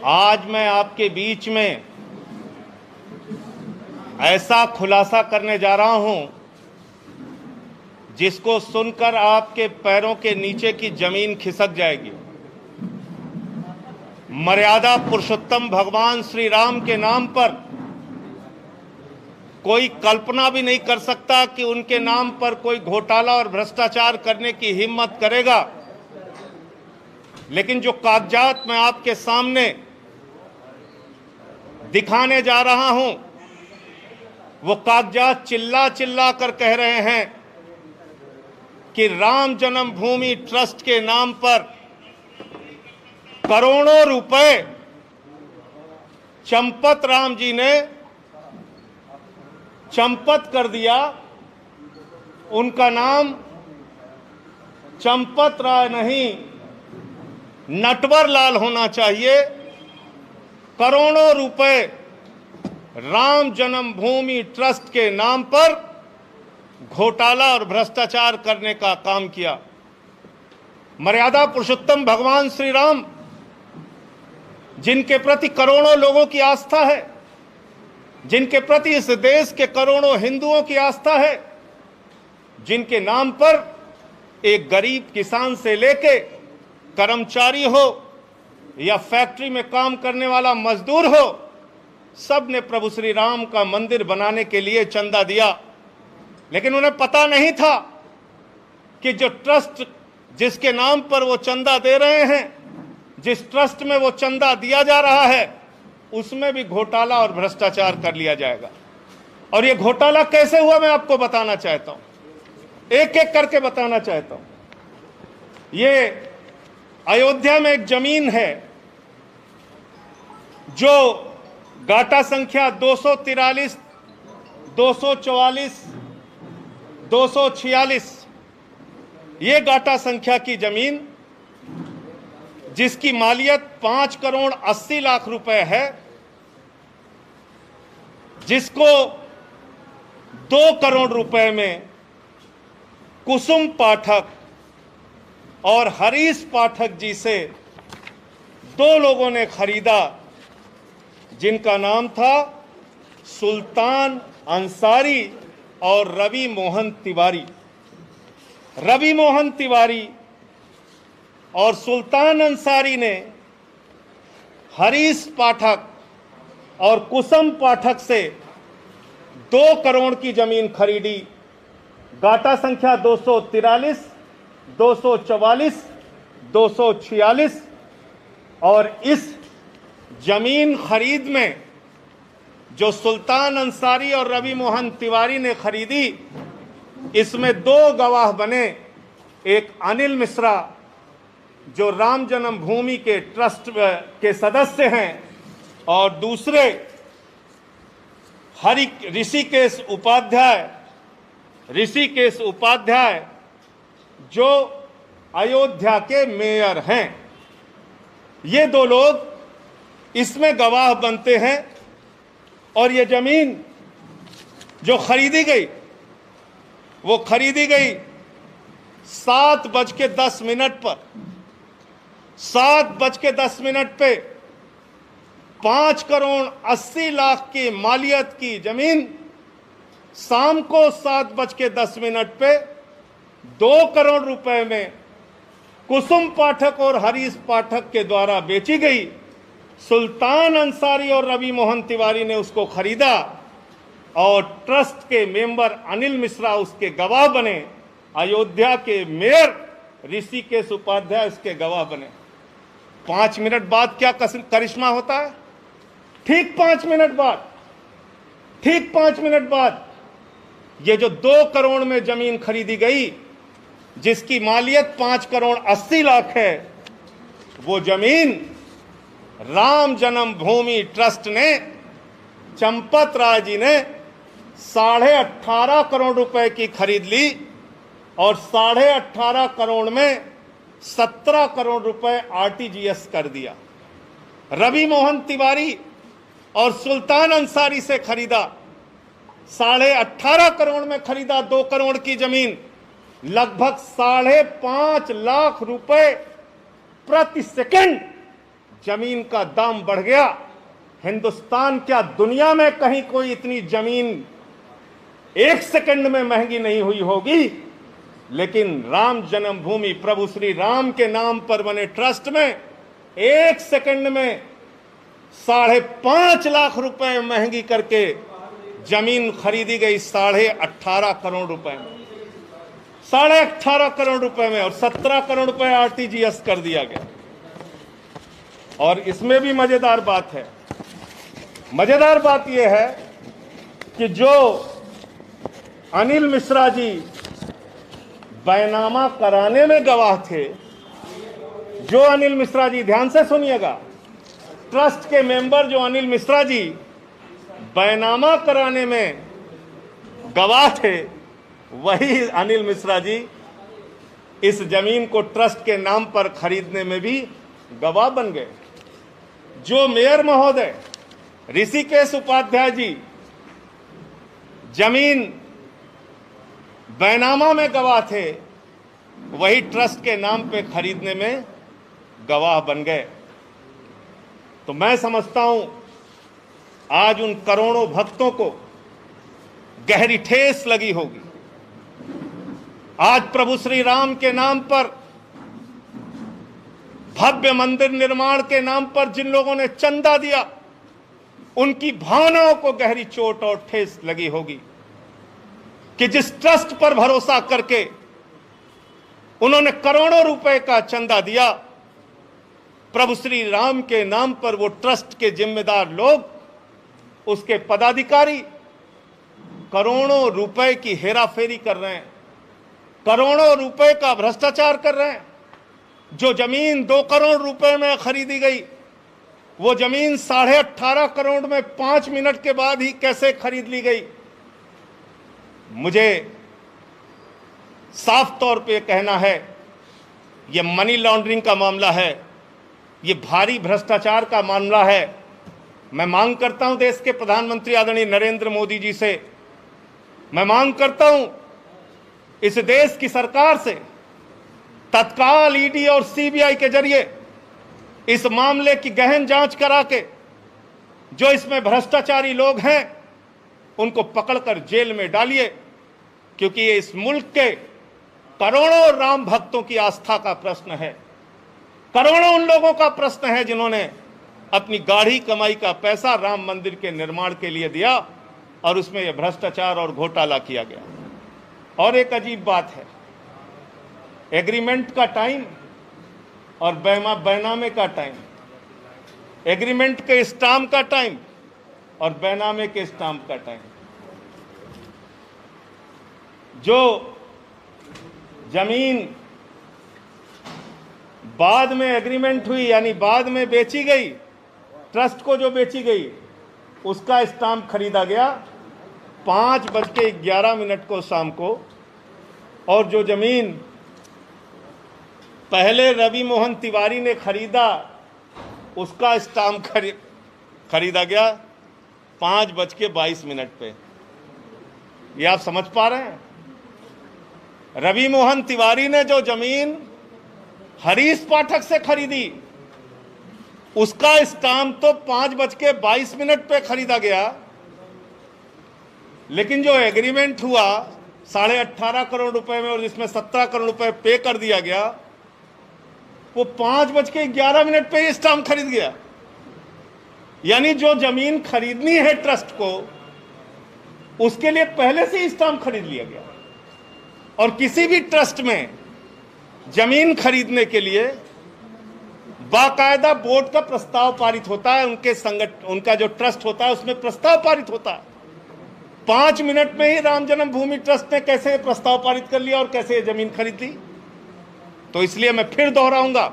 आज मैं आपके बीच में ऐसा खुलासा करने जा रहा हूं जिसको सुनकर आपके पैरों के नीचे की जमीन खिसक जाएगी। मर्यादा पुरुषोत्तम भगवान श्री राम के नाम पर कोई कल्पना भी नहीं कर सकता कि उनके नाम पर कोई घोटाला और भ्रष्टाचार करने की हिम्मत करेगा। लेकिन जो कागजात मैं आपके सामने दिखाने जा रहा हूं, वो कागजात चिल्ला चिल्ला कर कह रहे हैं कि राम जन्मभूमि ट्रस्ट के नाम पर करोड़ों रुपए चंपत राम जी ने चंपत कर दिया। उनका नाम चंपत राय नहीं, नटवर लाल होना चाहिए। करोड़ों रुपए राम जन्मभूमि ट्रस्ट के नाम पर घोटाला और भ्रष्टाचार करने का काम किया। मर्यादा पुरुषोत्तम भगवान श्री राम, जिनके प्रति करोड़ों लोगों की आस्था है, जिनके प्रति इस देश के करोड़ों हिंदुओं की आस्था है, जिनके नाम पर एक गरीब किसान से लेके कर्मचारी हो या फैक्ट्री में काम करने वाला मजदूर हो, सब ने प्रभु श्री राम का मंदिर बनाने के लिए चंदा दिया। लेकिन उन्हें पता नहीं था कि जो ट्रस्ट जिसके नाम पर वो चंदा दे रहे हैं, जिस ट्रस्ट में वो चंदा दिया जा रहा है, उसमें भी घोटाला और भ्रष्टाचार कर लिया जाएगा। और ये घोटाला कैसे हुआ मैं आपको बताना चाहता हूं, एक एक करके बताना चाहता हूं। ये अयोध्या में एक जमीन है जो गाटा संख्या 243, 244, 246, ये गाटा संख्या की जमीन जिसकी मालियत 5 करोड़ 80 लाख रुपए है, जिसको 2 करोड़ रुपए में कुसुम पाठक और हरीश पाठक जी से 2 लोगों ने खरीदा, जिनका नाम था सुल्तान अंसारी और रवि मोहन तिवारी। रवि मोहन तिवारी और सुल्तान अंसारी ने हरीश पाठक और कुसुम पाठक से 2 करोड़ की जमीन खरीदी। गाटा संख्या 243, 244, 246। और इस जमीन खरीद में जो सुल्तान अंसारी और रवि मोहन तिवारी ने खरीदी, इसमें 2 गवाह बने। एक अनिल मिश्रा जो राम जन्मभूमि के ट्रस्ट के सदस्य हैं, और दूसरे ऋषिकेश उपाध्याय जो अयोध्या के मेयर हैं। ये 2 लोग इसमें गवाह बनते हैं। और ये जमीन जो खरीदी गई, वो खरीदी गई 7:10 पर। 7:10 पे 5 करोड़ 80 लाख की मालियत की जमीन शाम को 7:10 पे 2 करोड़ रुपए में कुसुम पाठक और हरीश पाठक के द्वारा बेची गई। सुल्तान अंसारी और रवि मोहन तिवारी ने उसको खरीदा और ट्रस्ट के मेंबर अनिल मिश्रा उसके गवाह बने। अयोध्या के मेयर ऋषिकेश उपाध्याय उसके गवाह बने। 5 मिनट बाद क्या करिश्मा होता है? ठीक 5 मिनट बाद ये जो 2 करोड़ में जमीन खरीदी गई, जिसकी मालियत 5 करोड़ 80 लाख है, वो जमीन राम जन्मभूमि ट्रस्ट ने, चंपत राय जी ने 18.5 करोड़ रुपए की खरीद ली। और 18.5 करोड़ में 17 करोड़ रुपए आरटीजीएस कर दिया। रवि मोहन तिवारी और सुल्तान अंसारी से खरीदा, 18.5 करोड़ में खरीदा 2 करोड़ की जमीन। लगभग 5.5 लाख रुपए प्रति सेकंड जमीन का दाम बढ़ गया। हिंदुस्तान क्या दुनिया में कहीं कोई इतनी जमीन एक सेकंड में महंगी नहीं हुई होगी, लेकिन राम जन्मभूमि प्रभु श्री राम के नाम पर बने ट्रस्ट में एक सेकंड में 5.5 लाख रुपए महंगी करके जमीन खरीदी गई 18.5 करोड़ रुपए में, 18.5 करोड़ रुपए में, और 17 करोड़ रुपए आरटीजीएस कर दिया गया। और इसमें भी मजेदार बात है, मजेदार बात यह है कि जो अनिल मिश्रा जी बैनामा कराने में गवाह थे, जो अनिल मिश्रा जी, ध्यान से सुनिएगा, ट्रस्ट के मेंबर जो अनिल मिश्रा जी बैनामा कराने में गवाह थे, वही अनिल मिश्रा जी इस जमीन को ट्रस्ट के नाम पर खरीदने में भी गवाह बन गए। जो मेयर महोदय ऋषिकेश उपाध्याय जी जमीन बैनामा में गवाह थे, वही ट्रस्ट के नाम पे खरीदने में गवाह बन गए। तो मैं समझता हूं आज उन करोड़ों भक्तों को गहरी ठेस लगी होगी। आज प्रभु श्री राम के नाम पर, भव्य मंदिर निर्माण के नाम पर जिन लोगों ने चंदा दिया, उनकी भावनाओं को गहरी चोट और ठेस लगी होगी कि जिस ट्रस्ट पर भरोसा करके उन्होंने करोड़ों रुपए का चंदा दिया, प्रभु श्री राम के नाम पर वो ट्रस्ट के जिम्मेदार लोग, उसके पदाधिकारी करोड़ों रुपए की हेराफेरी कर रहे हैं, करोड़ों रुपए का भ्रष्टाचार कर रहे हैं। जो जमीन 2 करोड़ रुपए में खरीदी गई, वो जमीन 18.5 करोड़ में 5 मिनट के बाद ही कैसे खरीद ली गई। मुझे साफ तौर पे कहना है, ये मनी लॉन्ड्रिंग का मामला है, ये भारी भ्रष्टाचार का मामला है। मैं मांग करता हूं देश के प्रधानमंत्री आदरणीय नरेंद्र मोदी जी से, मैं मांग करता हूं इस देश की सरकार से, तत्काल ईडी और सीबीआई के जरिए इस मामले की गहन जांच करा के जो इसमें भ्रष्टाचारी लोग हैं उनको पकड़कर जेल में डालिए, क्योंकि ये इस मुल्क के करोड़ों राम भक्तों की आस्था का प्रश्न है, करोड़ों उन लोगों का प्रश्न है जिन्होंने अपनी गाढ़ी कमाई का पैसा राम मंदिर के निर्माण के लिए दिया और उसमें यह भ्रष्टाचार और घोटाला किया गया। और एक अजीब बात है, एग्रीमेंट का टाइम और बैनामे का टाइम, एग्रीमेंट के स्टाम्प का टाइम और बैनामे के स्टाम्प का टाइम। जो जमीन बाद में एग्रीमेंट हुई, यानी बाद में बेची गई, ट्रस्ट को जो बेची गई, उसका स्टाम्प खरीदा गया 5:11 को शाम को, और जो जमीन पहले रवि मोहन तिवारी ने खरीदा, उसका स्टाम्प खरीदा गया 5:22 पे। ये आप समझ पा रहे हैं? रवि मोहन तिवारी ने जो जमीन हरीश पाठक से खरीदी, उसका स्टाम्प तो 5:22 पे खरीदा गया, लेकिन जो एग्रीमेंट हुआ 18.5 करोड़ रुपए में और जिसमें 17 करोड़ रुपए पे कर दिया गया, वो 5:11 पे ही स्टाम्प खरीद गया। यानी जो जमीन खरीदनी है ट्रस्ट को, उसके लिए पहले से ही स्टाम्प खरीद लिया गया। और किसी भी ट्रस्ट में जमीन खरीदने के लिए बाकायदा बोर्ड का प्रस्ताव पारित होता है, उनका जो ट्रस्ट होता है उसमें प्रस्ताव पारित होता है। 5 मिनट में ही राम जन्मभूमि ट्रस्ट ने कैसे प्रस्ताव पारित कर लिया और कैसे जमीन खरीद ली। तो इसलिए मैं फिर दोहराऊंगा,